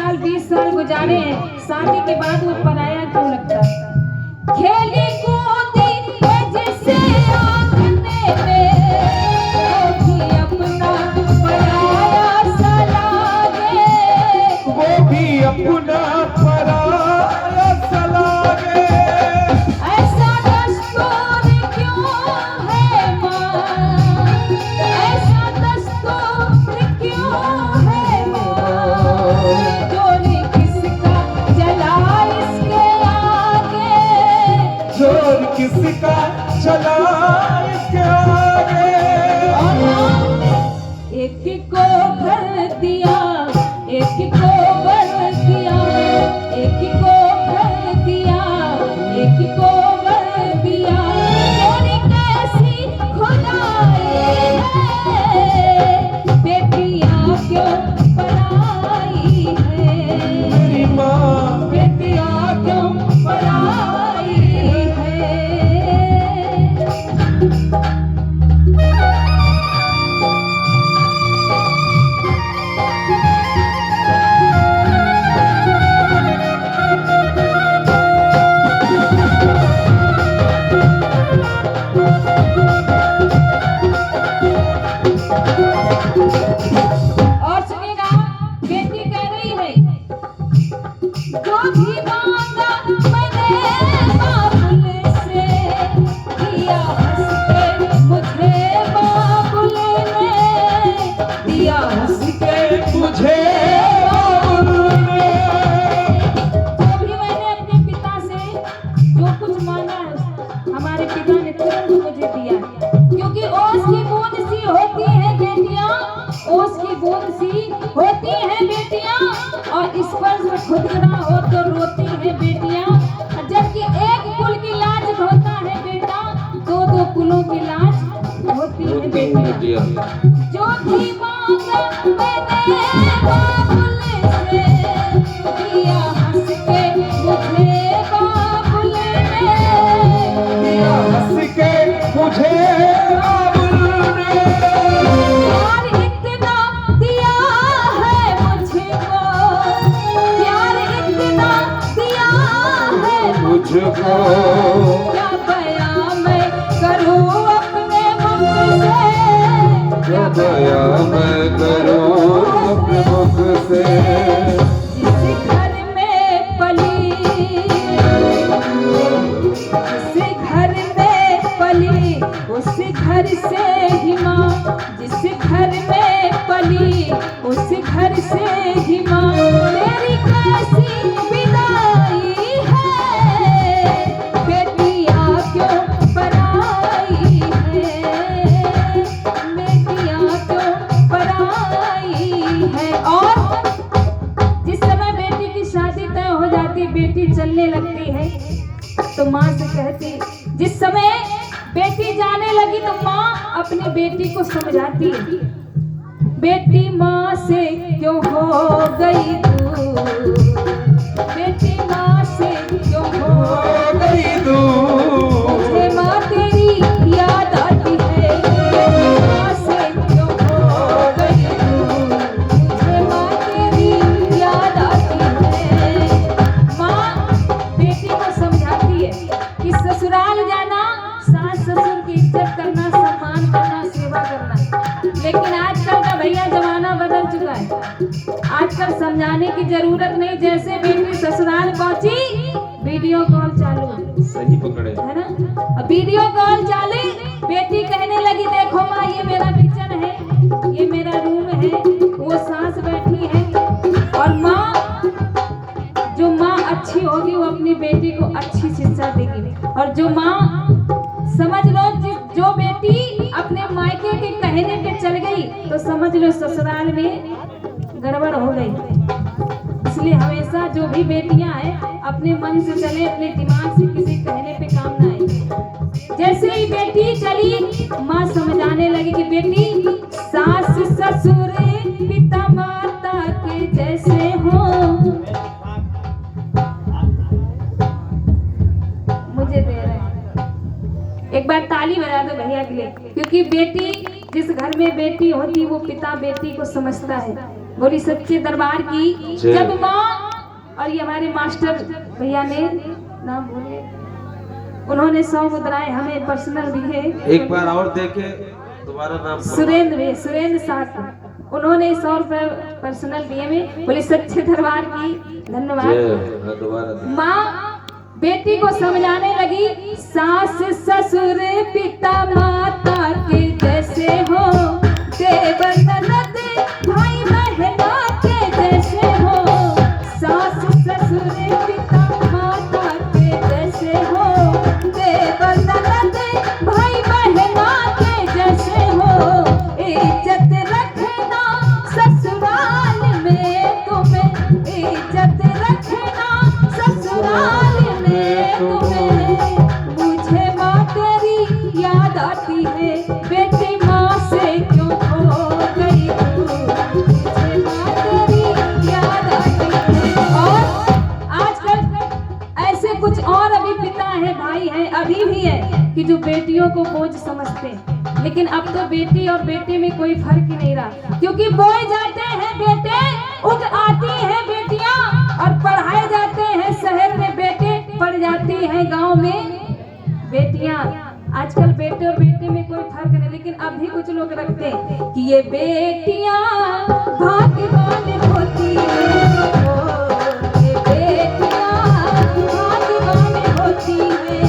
साल 20 साल गुजारे हैं, शादी के बाद वो पराया क्यों लगता है? खेली कूदी जैसे आंगने में, वो भी अपना पराया सा लागे, वो भी अपना पराया सा लागे। ऐसा दस्तूर क्यों है माँ, ऐसा दस्तूर क्यों है माँ, चोरी किसका चला इसके आगे, जोर किसका चला इसके आगे। एक को भर दिया, एक को भर दिया, एक को भर दिया, एक को भर दिया, चोरी कैसी खुदाई है, बेटियां क्यों पराई है, मेरी माँ बेटियां क्यों पराई है। और सुनिएगा, बेटी कह रही है, जो भी मांगा मैंने बाबुल से, दिया हंस के मुझे बाबुल ने, दिया हंस के मुझे बाबुल ने। जो भी मैंने अपने पिता से जो कुछ मांगा है, हमारे पिता ने तुरंत मुझे दिया, क्योंकि ओस की बूंद सी होती है बेटियां, ओस की बूंद सी होती है बेटियां, और इस पर से खुदरा हो तो रोती है बेटियां, जबकि एक कुल की लाज होता है बेटा, दो दो कुलों की लाज होती है बेटियां। जो भी मांगा मैंने बाबुल से, दिया हंस के मुझे बाबुल ने, दिया हंस के मुझे बाबुल ने। प्यार इतना दिया है मुझको, प्यार इतना दिया है मुझको क्या बयां मैं करूं अपने मुख से, क्या बयां मैं करूं अपने मुख से। जिस घर में पली, जिस घर में पली, उस घर से ही माँ, जिस घर में पली, उस घर से ही माँ, तेरी कैसी विदाई है, बेटियां क्यों पराई है, बेटियां क्यों पराई है। और जिस समय बेटी की शादी तय हो जाती, बेटी चलने लगती है, तो माँ से कहती, जिस समय बेटी जाने लगी तो माँ अपनी बेटी को समझाती है, बेटी माँ से क्यों हो गई दूर, बेटी माँ से क्यों हो गई दूर, मुझे माँ तेरी याद आती है, बेटी माँ से क्यों हो गई दूर, मुझे माँ तेरी याद आती है। माँ बेटी को समझाती है कि ससुराल जाना, सास ससुर की इज्जत करना, सम्मान करना, सेवा करना, लेकिन आजकल का भैया जमाना बदल चुका है, आजकल समझाने की जरूरत नहीं, जैसे बेटी ससुराल पहुंची वीडियो कॉल चालू, सही पकड़े है ना, अब वीडियो कॉल चालू, बेटी कहने लगी, देखो माँ ये मेरा किचन है, ये मेरा रूम है, वो सास बैठी है, और माँ, जो माँ अच्छी होगी वो अपनी बेटी को अच्छी शिक्षा देगी, और जो माँ, समझ लो जो बेटी अपने मायके के कहने पे चल गई, तो समझ लो ससुराल में गड़बड़ हो गई। इसलिए हमेशा जो भी बेटियां हैं अपने मन से चले, अपने दिमाग से किसी कहने पे काम ना आए। जैसे ही बेटी चली, माँ समझाने लगी कि बेटी सास ससुर पिता माता के जैसे हो, मुझे दे रहे हैं, एक बार ताली बजा दो भैया के लिए, क्योंकि बेटी, जिस घर में बेटी होती वो पिता बेटी को समझता है, बोली सच्चे दरबार की जय। जब माँ और ये हमारे मास्टर भैया ने नाम बोले, उन्होंने 100 मुद्राएं हमें पर्सनल दी है। एक बार और देखे, दोबारा नाम सुरेंद्र साथ उन्होंने 100 रुपए पर्सनल दिए में। बोले सच्चे दरबार की धन्यवाद। दोबारा दे। माँ बेटी को समझाने लगी, सास ससुर पिता माता के जैसे हो, देवर ननद भाई बहना के जैसे हो। सास ससुर पिता माता के जैसे हो, देवर ननद भाई बहना के जैसे हो। इज्जत रखना ससुराल में तुम्हें, इज्जत रखना ससुराल में तुम्हें। मुझे माँ तेरी याद आती है, बेटी माँ से क्यों खो गई तू। मुझे माँ तेरी याद आती है। और आजकल ऐसे कुछ और अभी पिता है, भाई है, अभी भी है कि जो बेटियों को बोझ समझते हैं। लेकिन अब तो बेटी और बेटे में कोई फर्क ही नहीं रहा, क्योंकि बोए जाते हैं बेटे, उग आती हैं बेटियां, और पढ़ाए जाते हैं शहर में बेटे, पढ़ जाती हैं गांव में बेटियां। आजकल बेटे और बेटे में कोई फर्क नहीं, लेकिन अब भी कुछ लोग रखते हैं कि ये बेटियां भाग्यवान होती हैं, ओ, ये बेटियां भाग्यवान होती हैं।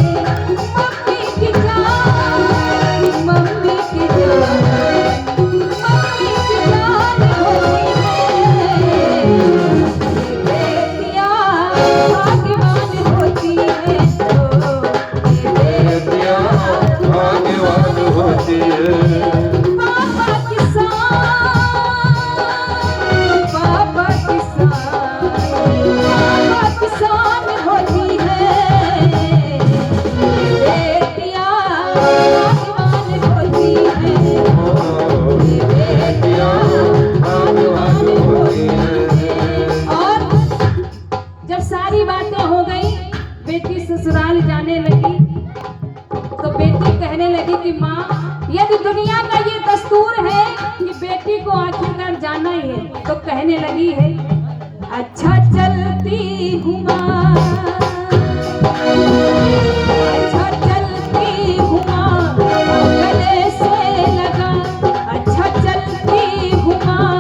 मम्मी की जान, मम्मी की जान, मम्मी की जान होती है। बेटियां भाग्यवान होती हैं, ओ, ये बेटियां भाग्यवान होती है। पापा किसान, पापा किसान, पापा किसान होती है। बेटियां भाग्यवान होती है, बेटियां भाग्यवान होती है। और जब सारी बातें हो गई, बेटी ससुराल जाने लगी, तो बेटी कहने लगी कि माँ, यदि दुनिया का ये दस्तूर है कि बेटी को आखिरकार जाना ही है, तो कहने लगी है अच्छा चलती हूँ माँ, अच्छा चलती हूँ माँ, अब गले से लगा। अच्छा चलती हूँ माँ,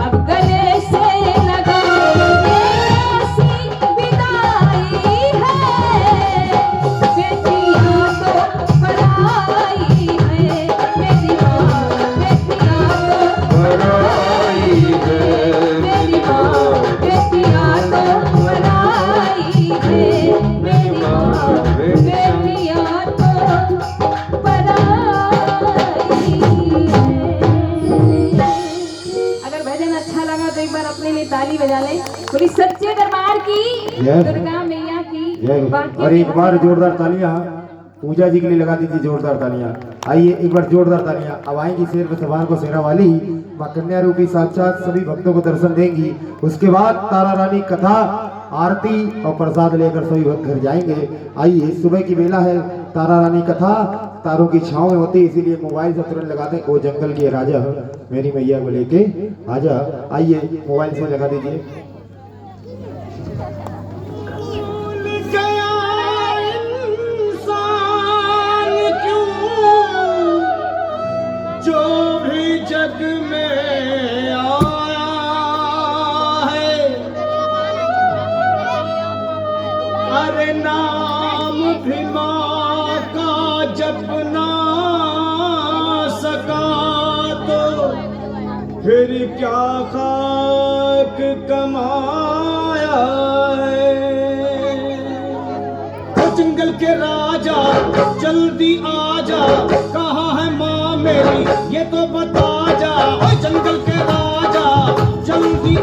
अब गले से लगा। ऐसी विदाई है, बेटियां तो पराई है, मेरी माँ, बेटियां तो पराई है। मेरी माँ, बेटियां तो पराई है, मेरी माँ, बेटियां तो पराई है। अगर भजन अच्छा लगा तो एक बार अपने लिए ताली बजा ले। पूरी सच्चे दरबार की, जय। दुर्गा मैया की। जय बाकी और एक बार जोरदार तालियां पूजा जी के लिए लगा दीजिए, जोरदार तालियां। आइए एक बार जोरदार तालियां। अब आएंगी शेर पे सवार को सेना वाली मां कन्या रूपी साक्षात सभी भक्तों को दर्शन देंगी। उसके बाद तारा रानी कथा, आरती और प्रसाद लेकर सभी भक्त घर जाएंगे। आइए, सुबह की बेला है, तारा रानी कथा तारों की छांव में होती है, इसीलिए मोबाइल से तुरंत लगाते हैं। ओ जंगल की राजा मेरी मैया को लेके आजा। आइए मोबाइल से लगा दीजिए। जो भी जग में आया है, अरे नाम भी माँ का जप ना सका तो फिर क्या खाक कमाया है। ओ जंगल के राजा जल्दी आजा, कहाँ है माँ मेरी ये तो बता जा। ओ जंगल के राजा जल्दी